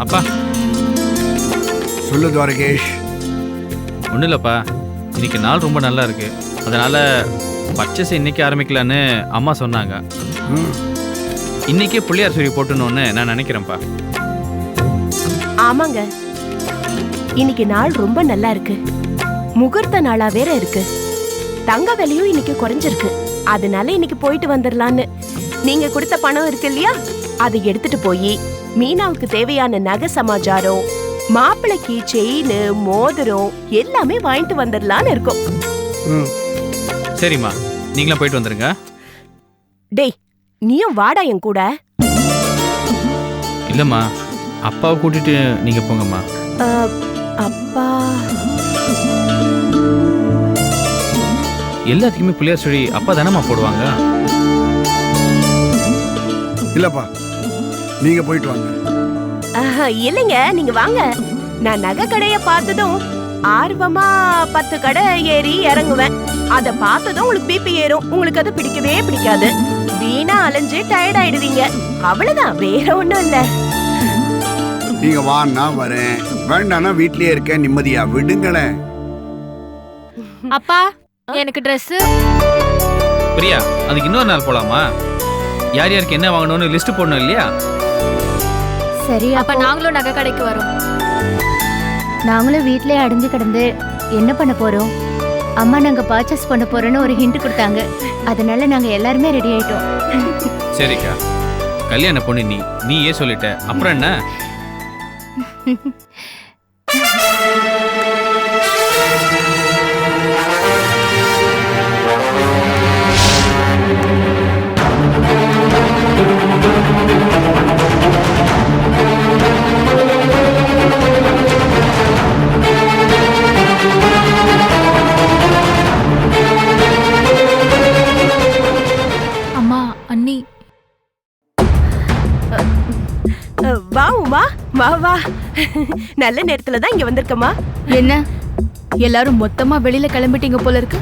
அப்பா சொல்லு துவாரகேஷ். ஒன்றும் இல்லைப்பா, இன்னைக்கு நாள் ரொம்ப நல்லா இருக்கு. அதனால பர்ச்சேஸ் இன்னைக்கு ஆரம்பிக்கலான்னு அம்மா சொன்னாங்க. இன்னைக்கே பிள்ளையார் சொல்லி போட்டணும்னு நான் நினைக்கிறேன்ப்பா. ஆமாங்க, இன்னைக்கு நாள் ரொம்ப நல்லா இருக்கு. முகூர்த்த நாளா வேற இருக்கு. தங்க விலையும் இன்னைக்கு குறைஞ்சிருக்கு. அதனால இன்னைக்கு போயிட்டு வந்துடலான்னு. நீங்க கொடுத்த பணம் இருக்கு இல்லையா, அதை எடுத்துட்டு போய் மீனாவுக்கு தேவையான நகை சமாச்சாரம், மாப்பிளைக்கு செயின், மோதிரம் எல்லாமே வாங்கிட்டு வந்துடலான்னு இருக்கோம். சரிம்மா, நீங்களும் போயிட்டு வந்துருங்க. டேய், நீயும் வாடா என் கூட. இல்லம்மா, அப்பாவை கூட்டிட்டு நீங்க போங்கம்மா. அப்பா எல்லாத்துக்குமே பிள்ளையார் சொல்லி அப்பா தானம்மா போடுவாங்க. இல்லப்பா, நீங்க போயிட்டு வாங்க. இல்லைங்க, நீங்க வாங்க. நான் நகை கடைய பார்த்ததும் ஆர்வமா 10 கடை ஏறி இறங்குவேன். அத பார்த்ததும் உங்களுக்கு பிபி ஏறும். உங்களுக்கு அது பிடிக்கவே பிடிக்காது. வீணா அலைஞ்சு டயர்ட் ஆயிடுவீங்க. அவ்வளவுதான், வேற ஒண்ணும் இல்ல. நீங்க வான்னா வரேன், வேண்டானா வீட்லயே இருக்க, நிம்மதியா விடுங்களேன். அப்பா, எனக்கு ட்ரெஸ். பிரியா, அதுக்கு இன்னொரு நாள் போலாமா? யார் யாருக்கு என்ன வாங்கணும்னு லிஸ்ட் போடணும் இல்லையா? சரி, அப்ப நாங்களும் நகை கடைக்கு வரோம். நாங்களும் வீட்லயே அடைஞ்சு கிடந்து என்ன பண்ண போறோம்? அம்மா நாங்க பர்ச்சேஸ் பண்ண போறோம்னு ஒரு ஹிண்ட் கொடுத்தாங்க. அதனால நாங்க எல்லாருமே ரெடி ஆயிட்டோம். சரிக்கா, கல்யாண பொண்ணு நீ ஏன் சொல்லிட்ட, அப்புறம் என்ன? அம்மா, அண்ணி. வா உமா, வா வா. நல்ல நேரத்துல தான் இங்க வந்திருக்கமா. என்ன எல்லாரும் மொத்தமா வெளியில கிளம்பிட்டீங்க போல இருக்கு.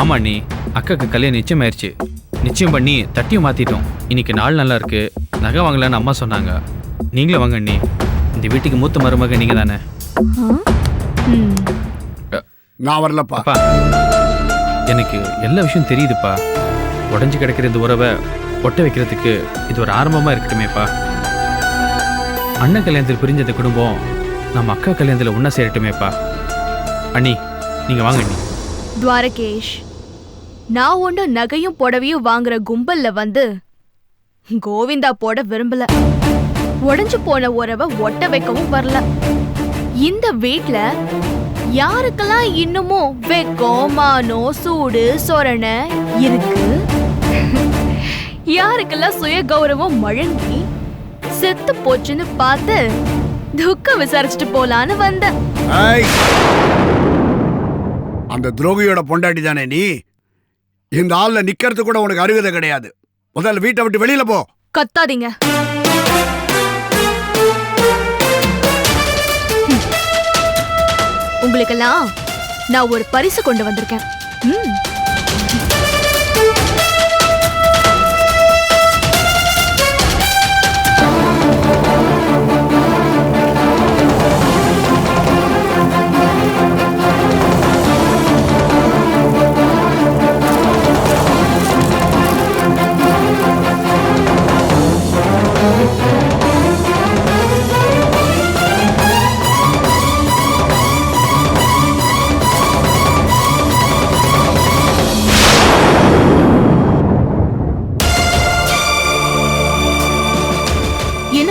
ஆமா நீ, அக்காக்கு கல்யாணம் நிச்சயம் ஆயிடுச்சு. நிச்சயம் பண்ணி தட்டியும் மாத்திட்டோம். இன்னைக்கு நாள் நல்லா இருக்கு, நகை வாங்கலான்னு அம்மா சொன்னாங்க. நீங்களும் வாங்க அண்ணி. இந்த வீட்டுக்கு மூத்த மருமக நீங்க தானே. நான் வரலப்பா. அப்பா, எனக்கு எல்லா விஷயம் தெரியுதுப்பா. உடஞ்சு கிடக்கிற இந்த உறவை ஒட்ட வைக்கிறதுக்கு இது ஒரு ஆரம்பமா இருக்கட்டுமேப்பா. அண்ணன் கல்யாணத்தில் பிரிஞ்ச இந்த குடும்பம் நம்ம அக்கா கல்யாணத்தில் ஒன்னா சேரட்டுமேப்பா. அண்ணி, நீங்க வாங்க அண்ணி. துவாரகேஷ், நான் ஒண்ணு நகையும் புடவையும் வாங்குற கும்பல்ல வந்து கோவிந்தா போட விரும்பல. உடைஞ்சு போன உறவை ஒட்ட வைக்கவும் வரல. இந்த வீட்ல யாருக்கெல்லாம் இன்னமும் வெக்கம், மானம், சூடு, சொரணை இருக்கு, யாருக்கெல்லாம் சுய கௌரவம் மழங்கி செத்து போச்சுன்னு பார்த்து துக்கம் விசாரிச்சுட்டு போலான்னு வந்தேன். அந்த துரோகியோட பொண்டாட்டி தானே நீ? இந்த ஆள்ல நிக்கிறது கூட உனக்கு அருகதை கிடையாது. முதல்ல வீட்டை விட்டு வெளியில போ. கத்தாதீங்க. உங்களுக்கெல்லாம் நான் ஒரு பரிசு கொண்டு வந்திருக்கேன்.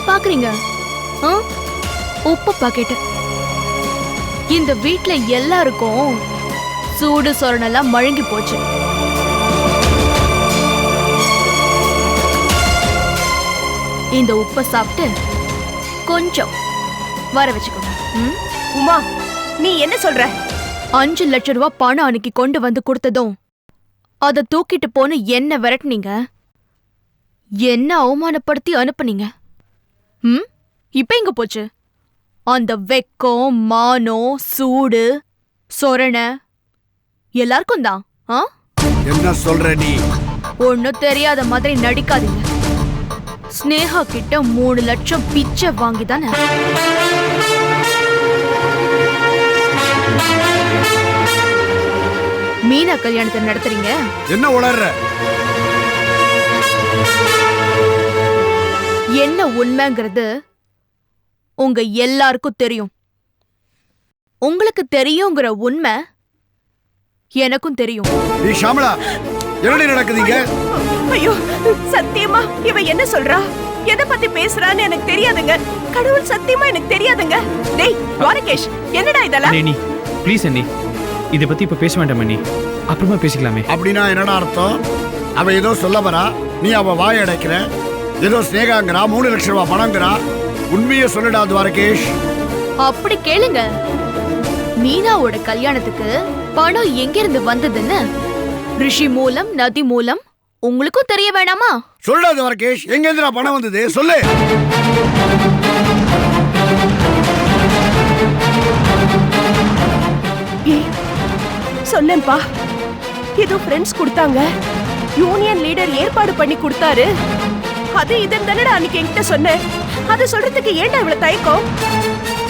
பாக்குறீங்க? உப்பு பாக்கெட். இந்த வீட்ல எல்லாருக்கும் சூடு சொரணெல்லாம் மழுங்கி போச்சு. இந்த உப்பை சாப்பிட்டு கொஞ்சம் வர வச்சுக்கோங்க. உமா, நீ என்ன சொல்ற? 5 லட்சம் ரூபாய் பணம் அன்னைக்கு கொண்டு வந்து கொடுத்ததும் அதை தூக்கிட்டு போன என்ன விரட்டுனீங்க, என்ன அவமானப்படுத்தி அனுப்புனீங்க. இப்ப எங்க போச்சு அந்த வெக்கம், மானம், சூடு, சொரணை? எல்லாருக்கும் தான். என்ன சொல்ற நீ? ஒன்னும் தெரியாத மாதிரி நடிக்காதீங்க. ஸ்னேகா கிட்ட 3 லட்சம் பிச்சை வாங்கிதானே மீனா கல்யாணத்தை நடத்துறீங்க. என்ன உளர்ற? என்ன உண்மைங்கிறது உங்க எல்லாருக்கும் தெரியும். உங்களுக்கு தெரியுங்கிற உண்மை எனக்கும் தெரியும். நீ ஷாமளா, என்னடி நடக்குதுங்க? ஐயோ, சத்தியமா இவ என்ன சொல்றா, எதை பத்தி பேசுறான்னு எனக்கு தெரியாதுங்க. கடவுள் சத்தியமா எனக்கு தெரியாதுங்க. டேய் துவாரகேஷ், என்னடா இதெல்லாம்? அண்ணி ப்ளீஸ் அண்ணி, இதை பத்தி இப்ப பேச வேண்டாம் அண்ணி, அப்புறமா பேசிக்கலாமே. அப்படின்னா என்னடா அர்த்தம்? அவ ஏதோ சொல்ல வரா, நீ அவ வாய் அடைக்கிற. ஏதோ ஸ்னேகாங்கிறா, 3 லட்சம் ரூபாய் பணங்கிறா. உண்மையை சொல்லுடா துவாரகேஷ். அப்படி கேளுங்க, மீனாவோட கல்யாணத்துக்கு பணம் எங்கிருந்து வந்ததுன்னு ரிஷி மூலம் நதி மூலம் உங்களுக்கும் தெரிய வேணாமா? சொல்லுடா துவாரகேஷ், எங்க இருந்துடா பணம் வந்தது சொல்லு. சொன்னேன்பா, ஏதோ ஃப்ரெண்ட்ஸ் கொடுத்தாங்க, யூனியன் லீடர் ஏற்பாடு பண்ணி கொடுத்தாரு. அது இதன் தானடா அன்னைக்கு என்கிட்ட சொன்னேன். அது சொல்றதுக்கு ஏன்டா இவ்வளவு தயக்கம்?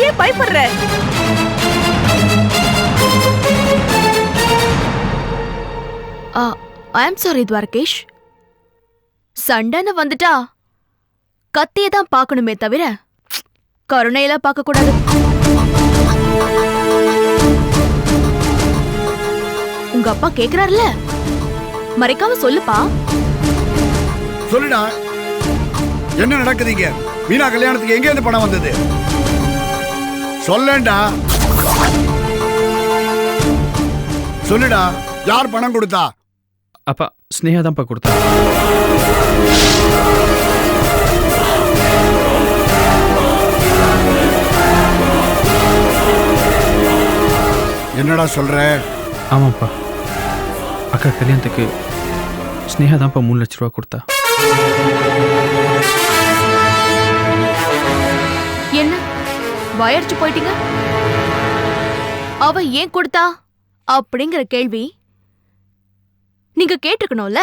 ஏன் பயப்படுற? ஐ ஆம் சாரி துவாரகேஷ். சண்டைன்னு வந்துட்டா கத்தியை தான் பார்க்கணுமே தவிர கருணையெல்லாம் பார்க்க கூடாது. உங்க அப்பா கேக்குறாருல, மறைக்காம சொல்லுப்பா. சொல்லுடா, என்ன நடக்குதுங்க? மீனா கல்யாணத்துக்கு எங்க இருந்து பணம் வந்தது சொல்லேன்டா. சொல்லுடா, யார் பணம் கொடுத்தா? அப்பா ஸ்னேகா தான்ப்பா கொடுத்தா. என்னடா சொல்ற? ஆமாப்பா, அக்கா கல்யாணத்துக்கு ஸ்னேகா தான்ப்பா 3 லட்ச ரூபா கொடுத்தா. என்ன வயடிச்சு போயிட்டீங்க? அவ ஏன் கொடுத்தா அப்படிங்கிற கேள்வி நீங்க கேட்டுக்கணும்ல.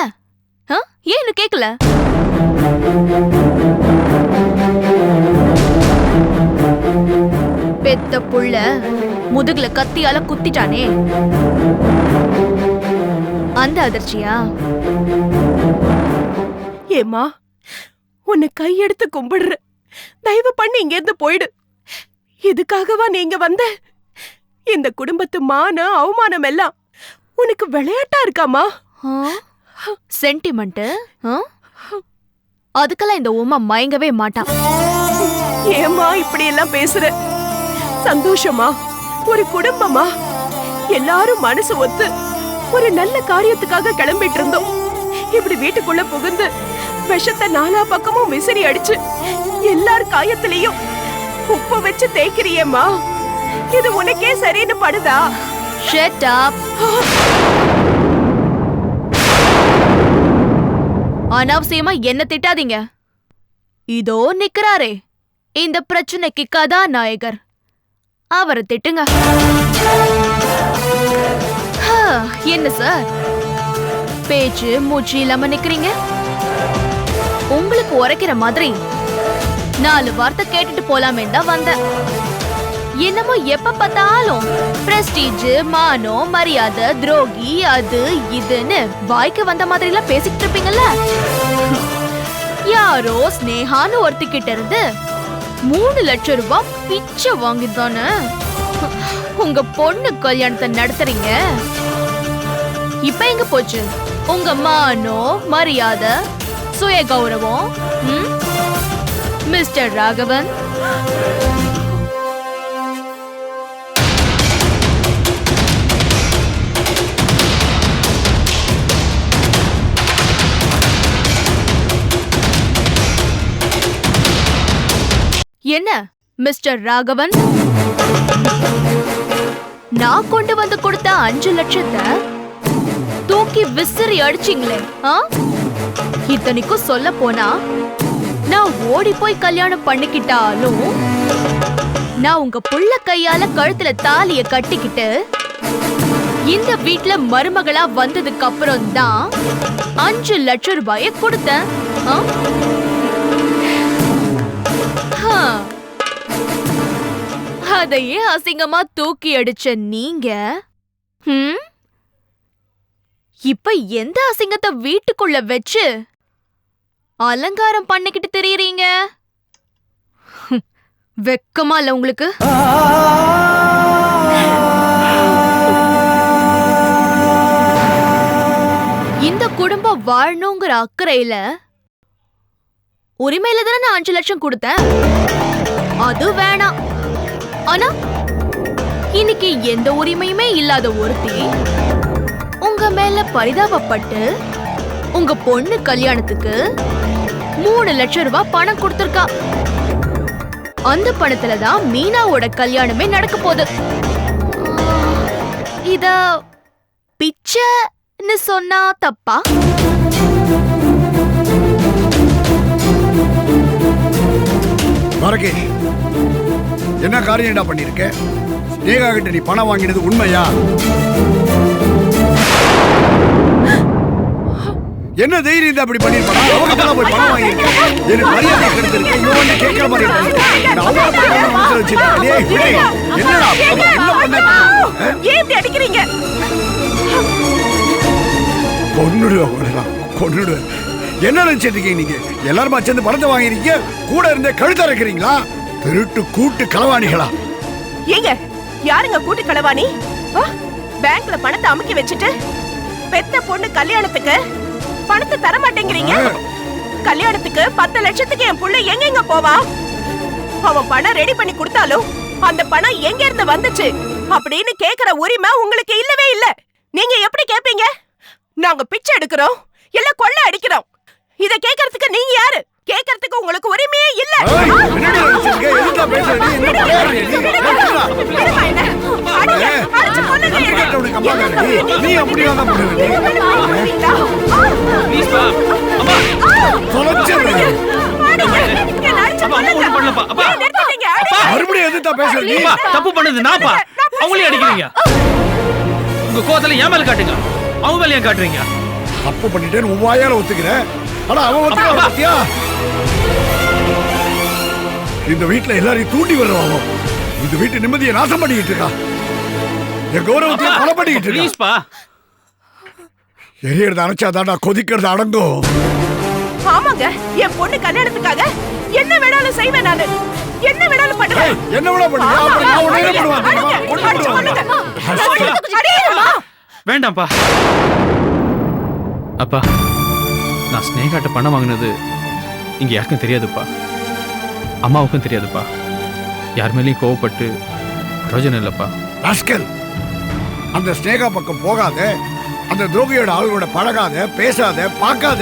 ஏன் இன்னும் கேட்கல? பெத்த புள்ள முதுகுல கத்தியால குத்திட்டானே, அந்த அதிர்ச்சியா? ஏமா, உன்னை கையெடுத்து கும்பிடுற, தயவு பண்ணி இங்க இருந்து போயிடு. இதுக்காகவா நீங்க வந்த? இந்த குடும்பத்து மான அவமானம் எல்லாம் உனக்கு விளையாட்டா இருக்காமா? சென்டிமெண்ட் அதுக்கெல்லாம் இந்த உமா மயங்கவே மாட்டான். ஏமா இப்படி எல்லாம் பேசுற? சந்தோஷமா, ஒரு குடும்பமா எல்லாரும் மனசு ஒத்து ஒரு நல்ல காரியத்துக்காக கிளம்பிட்டு இருந்தோம். இப்படி வீட்டுக்குள்ள புகுந்து விஷத்தை 4 பக்கமும் விசிறி அடிச்சு எல்லார் காயத்திலையும் உப்பு வச்சு தேய்க்கிறியேம்மா, இது உனக்கே சரின்னு படுதா? Shut up. அனாவசியமா என்ன திட்டாதீங்க. இதோ நிக்கிறாரே இந்த பிரச்சனைக்கு கதாநாயகர், அவரை திட்டுங்க. என்ன சார் பேச்சு மூச்சு இல்லாம நிக்கிறீங்க? உங்களுக்கு உரைக்கிற மாதிரி 4 வார்த்தை கேட்டுட்டு போலாமே தான் வந்தேன். என்னமோ எப்ப பார்த்தாலும் பிரஸ்டீஜ், மானம், மரியாதை, துரோகி, அது இதுன்னு வாய்க்கு வந்த மாதிரி எல்லாம் பேசிக்கிட்டு இருப்பீங்கல்ல. யாரோ ஸ்னேகான்னு ஒருத்திக்கிட்ட இருந்து 3 லட்சம் ரூபாய் பிச்சை வாங்கிதானே உங்க பொண்ணு கல்யாணத்தை நடத்துறீங்க. இப்ப எங்க போச்சு உங்க மானம், மரியாதை, சுய கௌரவம்? மிஸ்டர் ராகவன், என்ன மிஸ்டர் ராகவன், நான் கொண்டு வந்து கொடுத்த 5 லட்சத்தை தூக்கி விசிறி அடிச்சிங்களே. இத்தனைக்கும் சொல்ல போனா நான் ஓடி போய் கல்யாணம் பண்ணிக்கிட்டாலும் நான் உங்க புள்ள கையால கழுத்துல தாலிய கட்டிக்கிட்டு இந்த வீட்ல மருமகளா வந்ததுக்கு அப்புறம் தான் 5 லட்சம் ரூபாயை கொடுத்தேன். அதையே அசிங்கமா தூக்கி அடிச்ச நீங்க இப்ப எந்த அசிங்கத்தை வீட்டுக்குள்ள வச்சு அலங்காரம் பண்ணிக்கிட்டு திரியறீங்க? வெக்கமா இல்ல உங்களுக்கு? இந்த குடும்பம் வாழணுங்கிற அக்கறையில உரிமையில தானே நான் 5 லட்சம் கொடுத்தேன். அது வேணாம். ஆனா இன்னைக்கு எந்த உரிமையுமே இல்லாத ஒருத்தி உங்க மேல பரிதாபப்பட்டு உங்க பொண்ணு கல்யாணத்துக்கு 3 லட்சம் ரூபாய் பணம் கொடுத்திருக்கா. அந்த பணத்துல தான் மீனாவோட கல்யாணமே நடக்க போகுது. இத பிச்சைன்னு சொன்னா தப்பா? மரகேஷ், என்ன காரியம்டா பண்ணிருக்க? ஸ்னேகா கிட்ட நீ பணம் வாங்கினது உண்மையா? என்ன தைரியம் தான் அப்படி பண்ணிருப்பா? அவங்க தான் போய் பணம் வாங்கிருக்க. எனக்கு மரியாதை கிடைச்சிருக்கு. இன்னொன்னு கேட்கிற மாதிரி இருக்கு. நான் அவளை போய் பணம் கொடுத்து வச்சிருக்கேன். டேய் விடு. என்னடா என்ன பண்ண? ஏன் இப்படி அடிக்கிறீங்க? கொன்னுடு. என்ன நினைச்சிருக்கீங்க நீங்க? எல்லாரும் சேர்ந்து பணத்தை வாங்கிருக்கீங்க. கூட இருந்தே கழுத்த இருக்கிறீங்களா? திருட்டு கூட்டு களவாணிகளா? ஏங்க யாருங்க கூட்டு களவாணி? பேங்க்ல பணத்தை அமுக்கி வச்சுட்டு பெத்த பொண்ணு கல்யாணத்துக்கு பணத்தை தர மாட்டேங்கிறீங்க. கல்யாணத்துக்கு 10 லட்சத்துக்கு என் புள்ள எங்க போவா? அவன் பணம் ரெடி பண்ணி கொடுத்தாலும் அந்த பணம் எங்க இருந்து வந்துச்சு அப்படின்னு கேக்குற உரிமை உங்களுக்கு இல்லவே இல்ல. நீங்க எப்படி கேப்பீங்க? நாங்க பிச்சை எடுக்கிறோம் இல்ல கொள்ளை அடிக்கிறோம். இத கேக்குறதுக்கு நீங்க யாரு? கேக்குறதுக்கு உங்களுக்கு உரிமையே இல்ல. தப்பு பண்ணது நான்ப்பா. அவங்களையும் அடிக்கிறீங்க. உங்க கோவத்துல ஏன் மேல காட்டுங்க, அவங்க மேல ஏன் காட்டுறீங்க? தப்பு பண்ணிட்டேன்னு உவாயால ஒத்துக்கிறேன். ஆனா அவன் ஒத்துக்கியா? இந்த வீட்டுல எல்லாரையும் தூண்டி வர்றவாங்க. இந்த வீட்டு நிம்மதியை நாசம் பண்ணிக்கிட்டு இருக்கா. என் கௌரவத்தை கொலை பண்ணிக்கிட்டு இருக்கா. எரியறது அணைச்சாதான்டா கொதிக்கிறது அடங்கும். ஆமாங்க, என் பொண்ணு கல்யாணத்துக்காக என்ன வேணாலும் செய்வேன் நானு. என்ன வேணாலும் பண்ணுவேன். என்ன வேணாலும் பண்ணுவேன். வேண்டாம்ப்பா. அப்பா, நான் ஸ்னேகாட்ட பணம் வாங்கினது இங்க யாருக்கும் தெரியாதுப்பா. அம்மாவுக்கும் தெரியாதுப்பா. யார் மேலேயும் கோவப்பட்டு பிரயோஜனம் இல்லப்பா. ராஸ்கல், அந்த ஸ்னேகா பக்கம் போகாத, அந்த துரோகியோட ஆளுகளோட பழகாத, பேசாத, பார்க்காத.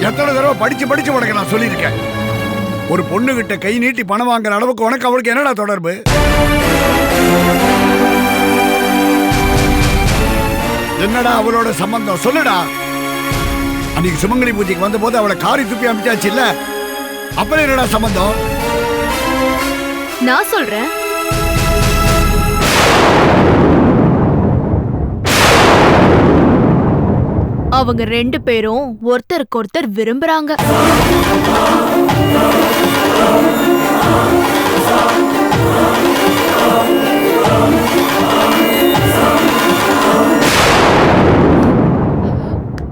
எத்தனை தடவை படிச்சு உனக்கு நான் சொல்லியிருக்கேன். ஒரு பொண்ணு கிட்ட கை நீட்டி பணம் வாங்குற அளவுக்கு உனக்கு அவளுக்கு என்னடா தொடர்பு? என்னடா அவளோட சம்பந்தம் சொல்லுடா. அன்னைக்கு சுமங்கலி பூஜைக்கு வந்த போது அவளை காரி துப்பி அமைச்சாச்சு இல்ல? அப்புறம் என்னடா சம்பந்தம்? நான் சொல்றேன். அவங்க 2 பேரும் ஒருத்தருக்கு ஒருத்தர் விரும்புறாங்க.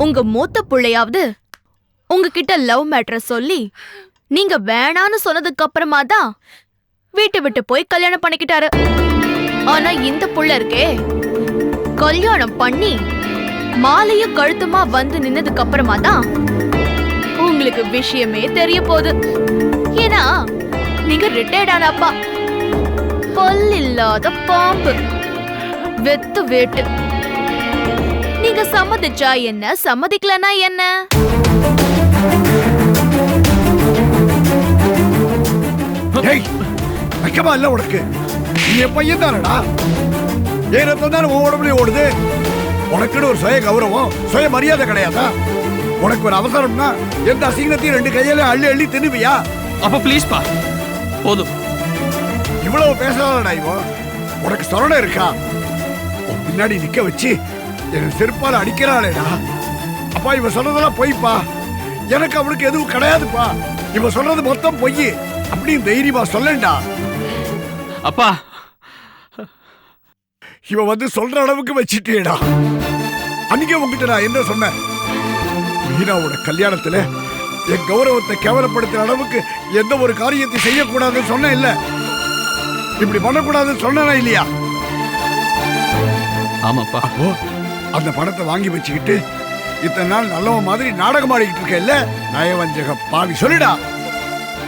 உங்க மூத்த புள்ளையாவது உங்ககிட்ட லவ் மேட்டரை சொல்லி நீங்க வேணான்னு சொன்னதுக்கு அப்புறமா தான் வீட்டை விட்டு போய் கல்யாணம் பண்ணிக்கிட்டாரு. ஆனா இந்த புள்ள இருக்கே, கல்யாணம் பண்ணி மாலையும் கழுத்துமா வந்து நின்னதுக்கு அப்புறமா தான் உங்களுக்கு விஷயமே தெரிய போகுது. ஏன்னா நீங்க ரிட்டையர்டான அப்பா, பல் இல்லாத பாம்பு, வெத்து வேட்டு. நீங்க சம்மதிச்சா என்ன, சம்மதிக்கலனா என்ன? வைக்கமா இல்ல உனக்கு? நீ என் பையன் தானடா. ஏன் ரத்தம் தானே உன் உடம்புலயே ஓடுது. உனக்குன்னு ஒரு சுய கௌரவம், சுய மரியாதை கிடையாதா? உனக்கு ஒரு அவசரம்னா எந்த அசிங்கத்தையும் 2 கையில அள்ளி அள்ளி தின்னுவியா? அப்ப ப்ளீஸ்பா, போதும். இவ்வளவு பேசாதடா. இவன் உனக்கு சொரணை இருக்கா? பின்னாடி நிக்க வச்சு என் செருப்பால அடிக்கிறாளேடா. அப்பா, இவன் சொன்னதெல்லாம் பொய்ப்பா. எனக்கு அவனுக்கு எதுவும் கிடையாதுப்பா. இவன் சொல்றது மொத்தம் பொய். அப்படின்னு தைரியமா சொல்லண்டா. அப்பா இவன் வந்து சொல்ற அளவுக்கு வச்சிட்டேடா. அன்னைக்கே உங்ககிட்ட நான் என்ன சொன்னேன்? மீனாவோட கல்யாணத்துல என் கௌரவத்தை கேவலப்படுத்துற அளவுக்கு எந்த ஒரு காரியத்தை செய்யக்கூடாதுன்னு சொன்னேன் இல்ல? இப்படி பண்ணக்கூடாதுன்னு சொன்னா இல்லையா? ஆமாப்பா. அப்போ அந்த பணத்தை வாங்கி வச்சுக்கிட்டு இத்தனை நாள் நல்லவன் மாதிரி நாடகம் ஆடிக்கிட்டு இருக்க இல்ல? நயவஞ்சக பாவி, சொல்லிடா.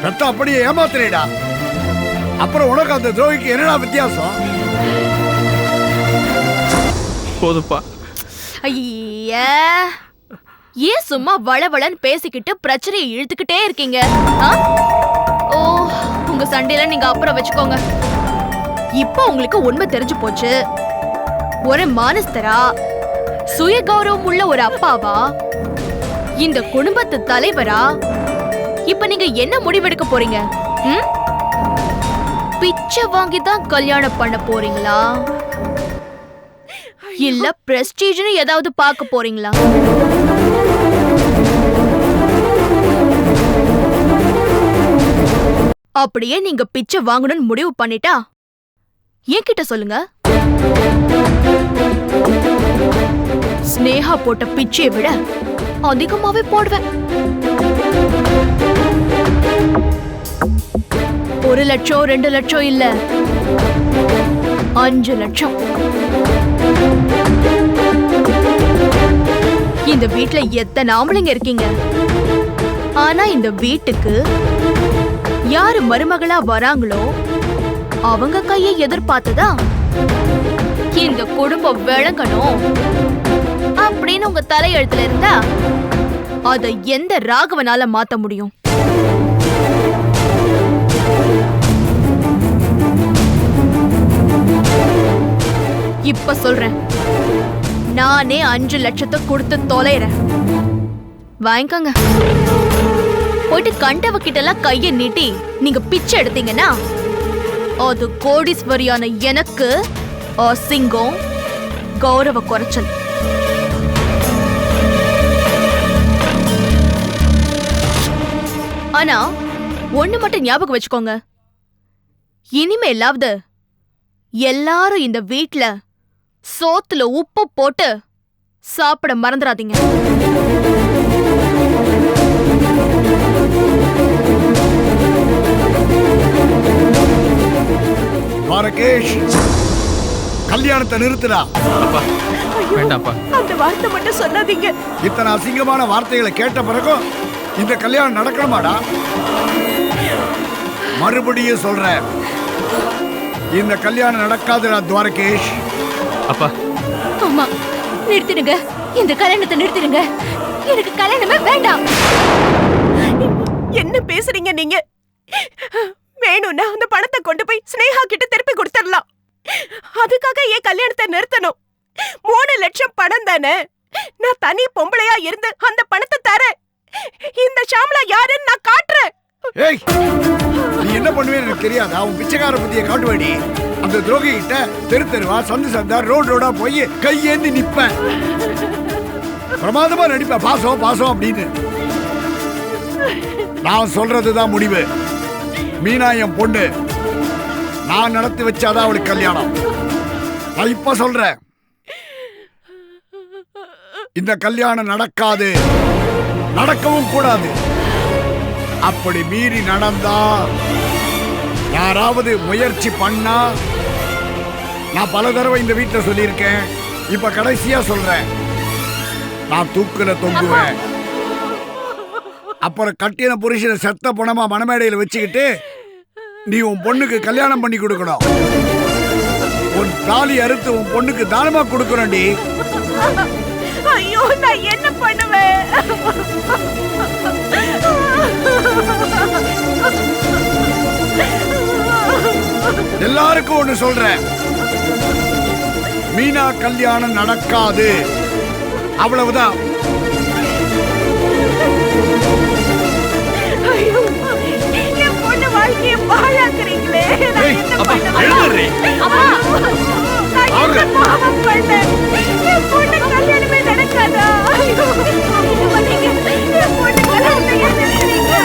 பெத்த அப்படியே ஏமாத்துறேடா. அப்புறம் உனக்கு அந்த துரோகிக்கு என்னடா வித்தியாசம்? போதுப்பா. ஐயா, ஏன் சும்மா வளவளன்னு பேசிக்கிட்டு பிரச்சனையை இழுத்துக்கிட்டே இருக்கீங்க? ஓ, உங்க சண்டையில நீங்க அப்புறம் வச்சுக்கோங்க. இப்போ உங்களுக்கு உண்மை தெரிஞ்சு போச்சு. ஒரு மானஸ்தரா, சுய கௌரவம் உள்ள ஒரு அப்பாவா, இந்த குடும்பத்து தலைவரா இப்ப நீங்க என்ன முடிவெடுக்க போறீங்க? பிச்சை வாங்கி தான் கல்யாணம் பண்ண போறீங்களா, இல்ல பிரஸ்டீஜ்னு ஏதாவது பார்க்க போறீங்களா? அப்படியே நீங்க பிச்சை வாங்கணும்னு முடிவு பண்ணிட்டா என்கிட்ட சொல்லுங்க. ஸ்னேகா போட்ட பிச்சையை விட அதிகமாவே போடுவேன். 1 லட்சம் 2 லட்சம் இல்ல, 5 லட்சம். இந்த வீட்ல எத்தனை ஆம்பளைங்க இருக்கீங்க? ஆனா இந்த வீட்டுக்கு யாரு மருமகளா வராங்களோ அவங்க கையை எதிர்பார்த்துதா இந்த குடும்பம் விளங்கணும் அப்படின்னு உங்க தலையெழுத்துல இருந்தா அதை எந்த ராகவனால மாத்த முடியும்? இப்ப சொல்றேன், நானே 5 லட்சத்தை கொடுத்து தொலைறேன். வாங்கிக்கோங்க. போயிட்டு கண்டவ கிட்ட எல்லாம் கைய நீட்டி நீங்க பிச்சை எடுத்தீங்கன்னா அது கோடீஸ்வரியான எனக்கு அசிங்கம், கௌரவ குறைச்சல். ஆனா ஒண்ணு மட்டும் ஞாபகம் வச்சுக்கோங்க, இனிமேலாவது எல்லாரும் இந்த வீட்ல சோத்துல உப்பு போட்டு சாப்பிட மறந்துடாதீங்க. துவாரகேஷ், கல்யாணத்தை நிறுத்துடா. அப்பா வேண்டாம்ப்பா. அந்த வார்த்தை மட்டும் சொல்லாதீங்க. இத்தனை அசிங்கமான வார்த்தைகளை கேட்ட பிறகும் இந்த கல்யாணம் நடக்கணுமாடா? மறுபடியும் சொல்றேன், இந்த கல்யாணம் நடக்காதுடா துவாரகேஷ். அப்பா அம்மா, நிறுத்திடுங்க. இந்த கல்யாணத்தை நிறுத்திடுங்க. எனக்கு கல்யாணமே வேண்டாம். என்ன பேசுறீங்க நீங்க? வேணும்னா அந்த பணத்தை கொண்டு போய் ஸ்னேகா கிட்ட திருப்பி கொடுத்துடலாம். அதுக்காக ஏன் கல்யாணத்தை நிறுத்தணும்? 3 லட்சம் பணம் தானே. நான் தனி பொம்பளையா இருந்து அந்த பணத்தை தரேன். இந்த ஷாம்லா யாருன்னு நான் காட்டுறேன். ஏய், நீ என்ன பண்ணுவேன்னு எனக்கு தெரியாதா? உன் பிச்சைக்கார புத்தியை காட்டுவேடி. அந்த துரோகி கிட்ட தெரு தெருவா, சந்து சந்தா, ரோடு ரோடா போய் கையேந்தி நிப்பேன். பிரமாதமா நடிப்பேன், பாசம் பாசம் அப்படின்னு. நான் சொல்றதுதான் முடிவு. மீனா என் பொண்ணு. நான் நடத்தி வச்சாதான் அவளுக்கு கல்யாணம். நான் இப்ப சொல்றேன், இந்த கல்யாணம் நடக்காது, நடக்கவும் கூடாது. அப்படி மீறி நடந்தா, யாராவது முயற்சி பண்ணா, நான் பல தடவை இந்த வீட்டுல சொல்லியிருக்கேன், இப்ப கடைசியா சொல்றேன், நான் தூக்குல தொங்குவேன். அப்புறம் கட்டின புருஷனை செத்த பணமா மணமேடையில் வச்சுக்கிட்டு நீ உன் பொண்ணுக்கு கல்யாணம் பண்ணி கொடுக்கணும். உன் தாலி அறுத்து உன் பொண்ணுக்கு தானமா கொடுக்கணும்டி. ஐயோ, நான் என்ன பண்ணுவேன்? எல்லாருக்கும் ஒண்ணு சொல்றேன், மீனா கல்யாணம் நடக்காது. அவ்வளவுதான். ஐயோ, என் பொண்ணு வாழ்க்கையை பாழாக்குறீங்களே. நான் என்ன பண்ணுவேன்? நான் என்ன பாவம் பண்ணேன்? என் பொண்ணு கல்யாணமே நடக்காதா? ஐயோ, என்ன பண்ணீங்க? என் பொண்ணு கல்யாணத்தை ஏன் நிறுத்துறீங்க?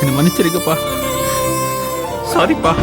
என்னை மன்னிச்சிருக்கப்பா. சாரிப்பா.